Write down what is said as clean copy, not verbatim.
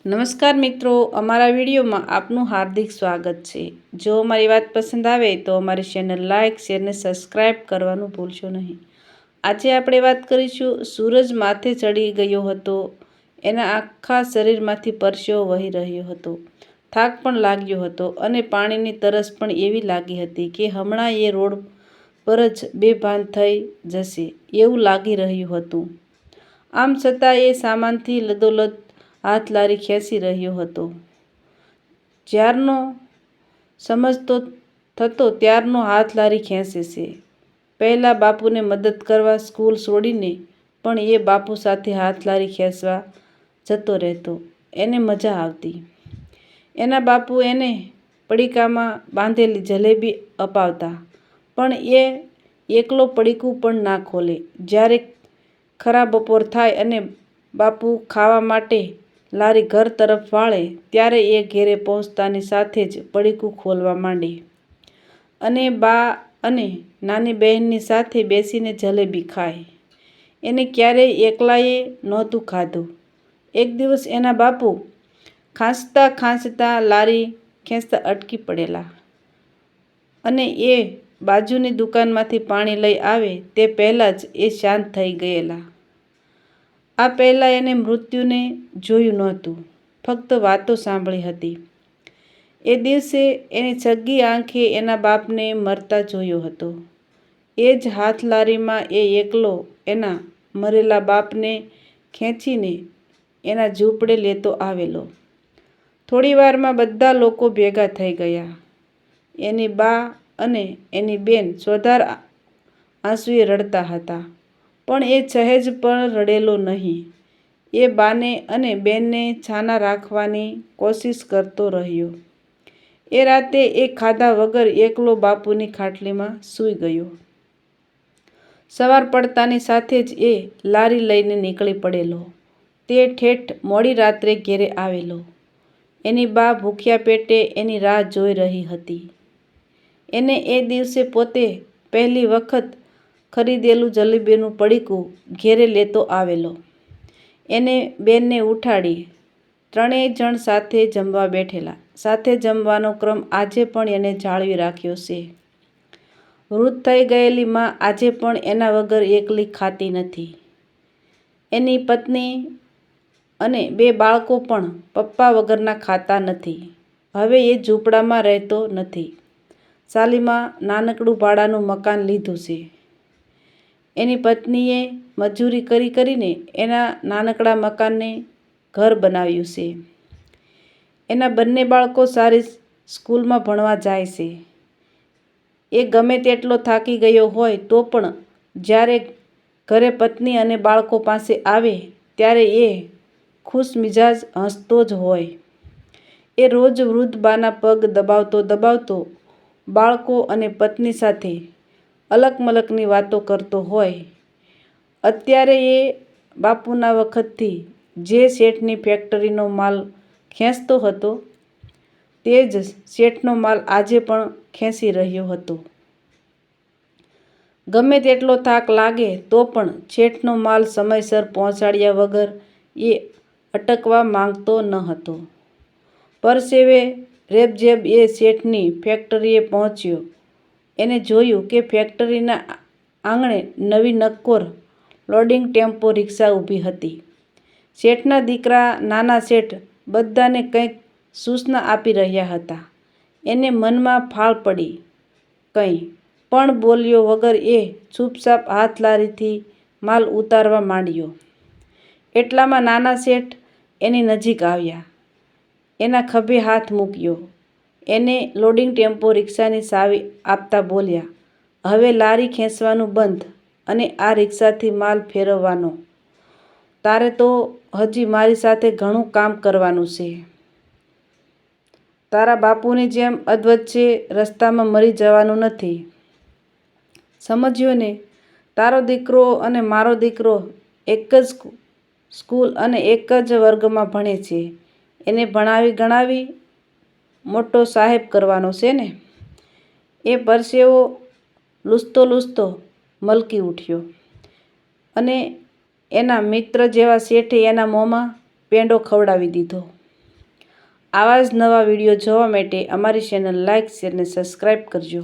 નમસ્કાર મિત્રો, અમારા વિડીયોમાં આપનું હાર્દિક સ્વાગત છે। જો અમારી વાત પસંદ આવે તો અમારી ચેનલ લાઇક, શેર ને સબસ્ક્રાઈબ કરવાનું ભૂલશો નહીં। આજે આપણે વાત કરીશું સૂરજ માથે ચડી ગયો હતો, એના આખા શરીરમાંથી પરસેવો વહી રહ્યો હતો, થાક પણ લાગ્યો હતો અને પાણીની તરસ પણ એવી લાગી હતી કે હમણાં એ રોડ પર જ બેભાન થઈ જશે એવું લાગી રહ્યું હતું। આમ છતાં એ સામાનથી લદોલદ હાથ લારી ખેંચી રહ્યો હતો। જ્યારનો સમજતો થતો ત્યારનો હાથ લારી ખેંચે છે। પહેલાં બાપુને મદદ કરવા સ્કૂલ છોડીને પણ એ બાપુ સાથે હાથ લારી ખેંચવા જતો રહેતો, એને મજા આવતી। એના બાપુ એને પડીકામાં બાંધેલી જલેબી અપાવતા, પણ એ એકલો પડીકું પણ ના ખોલે। જ્યારે ખરા બપોર થાય અને બાપુ ખાવા માટે લારી ઘર તરફ વાળે ત્યારે એ ઘેરે પહોંચતાની સાથે જ પડીકું ખોલવા માંડે અને બા અને નાની બહેનની સાથે બેસીને જલેબી ખાય। એને ક્યારેય એકલાએ નહોતું ખાધું। એક દિવસ એના બાપુ ખાંચતા ખાંચતા લારી ખેંચતા અટકી પડેલા અને એ બાજુની દુકાનમાંથી પાણી લઈ આવે તે પહેલાં જ એ શાંત થઈ ગયેલા। આ પહેલાં એને મૃત્યુને જોયું નહોતું, ફક્ત વાતો સાંભળી હતી। એ દિવસે એની છગ્ગી આંખે એના બાપને મરતા જોયો હતો। એ જ હાથ લારીમાં એ એકલો એના મરેલા બાપને ખેંચીને એના ઝૂંપડે લેતો આવેલો। થોડી વારમાં બધા લોકો ભેગા થઈ ગયા। એની બા અને એની બેન ચોધાર આંસુએ રડતા હતા, પણ એ સહેજ પણ રડેલો નહીં। એ બાને અને બેનને છાના રાખવાની કોશિશ કરતો રહ્યો। એ રાતે એ ખાધા વગર એકલો બાપુની ખાટલીમાં સૂઈ ગયો। સવાર પડતાની સાથે જ એ લારી લઈને નીકળી પડેલો। તે ઠેઠ મોડી રાત્રે ઘેરે આવેલો। એની બા ભૂખ્યા પેટે એની રાહ જોઈ રહી હતી। એને એ દિવસે પોતે પહેલી વખત ખરીદેલું જલેબીનું પડીકું ઘેરે લેતો આવેલો। એને બેનને ઉઠાડી ત્રણેય જણ સાથે જમવા બેઠેલા। સાથે જમવાનો ક્રમ આજે પણ એને જાળવી રાખ્યો છે। વૃદ્ધ થઈ ગયેલી મા આજે પણ એના વગર એકલી ખાતી નથી। એની પત્ની અને બે બાળકો પણ પપ્પા વગરના ખાતા નથી। હવે એ ઝૂંપડામાં રહેતો નથી, સાલીમાં નાનકડું ભાડાનું મકાન લીધું છે। એની પત્નીએ મજૂરી કરી કરીને એના નાનકડા મકાનને ઘર બનાવ્યું છે। એના બંને બાળકો સારી સ્કૂલમાં ભણવા જાય છે। એ ગમે તેટલો થાકી ગયો હોય તો પણ જ્યારે ઘરે પત્ની અને બાળકો પાસે આવે ત્યારે એ ખુશ મિજાજ હસતો જ હોય। એ રોજ વૃદ્ધ બાના પગ દબાવતો દબાવતો બાળકો અને પત્ની સાથે અલક-મલકની વાતો કરતો હોય। અત્યારે એ બાપુના વખતથી જે શેઠની ફેક્ટરીનો માલ ખેંચતો હતો તે જ શેઠનો માલ આજે પણ ખેંચી રહ્યો હતો। ગમે તેટલો થાક લાગે તો પણ શેઠનો માલ સમયસર પહોંચાડ્યા વગર એ અટકવા માંગતો ન હતો। પરસેવે રેબઝેબ એ શેઠની ફેક્ટરીએ પહોંચ્યો। એને જોયું કે ફેક્ટરીના આંગણે નવી નક્કોર લોડિંગ ટેમ્પો રિક્ષા ઊભી હતી। શેઠના દીકરા નાના શેઠ બધાને કંઈક સૂચના આપી રહ્યા હતા। એને મનમાં ફાળ પડી, કંઈ પણ બોલ્યો વગર એ ચૂપચાપ હાથ લારીથી માલ ઉતારવા માંડ્યો। એટલામાં નાના શેઠ એની નજીક આવ્યા, એના ખભે હાથ મૂક્યો, એને લોડિંગ ટેમ્પો રિક્ષાની ચાવી આપતા બોલ્યા, હવે લારી ખેંચવાનું બંધ અને આ રિક્ષાથી માલ ફેરવવાનો। તારે તો હજી મારી સાથે ઘણું કામ કરવાનું છે। તારા બાપુની જેમ અધવચ્ચે રસ્તામાં મરી જવાનું નથી, સમજ્યો ને? તારો દીકરો અને મારો દીકરો એક જ સ્કૂલ અને એક જ વર્ગમાં ભણે છે। એને ભણાવી ગણાવી મોટો સાહેબ કરવાનો છે ને? એ પરસેવો લૂછતો લૂછતો મલકી ઉઠ્યો અને એના મિત્ર જેવા શેઠે એના મોંમાં પેંડો ખવડાવી દીધો। આવા જ નવા વિડીયો જોવા માટે અમારી ચેનલ લાઇક શેર અને સબસ્ક્રાઈબ કરજો.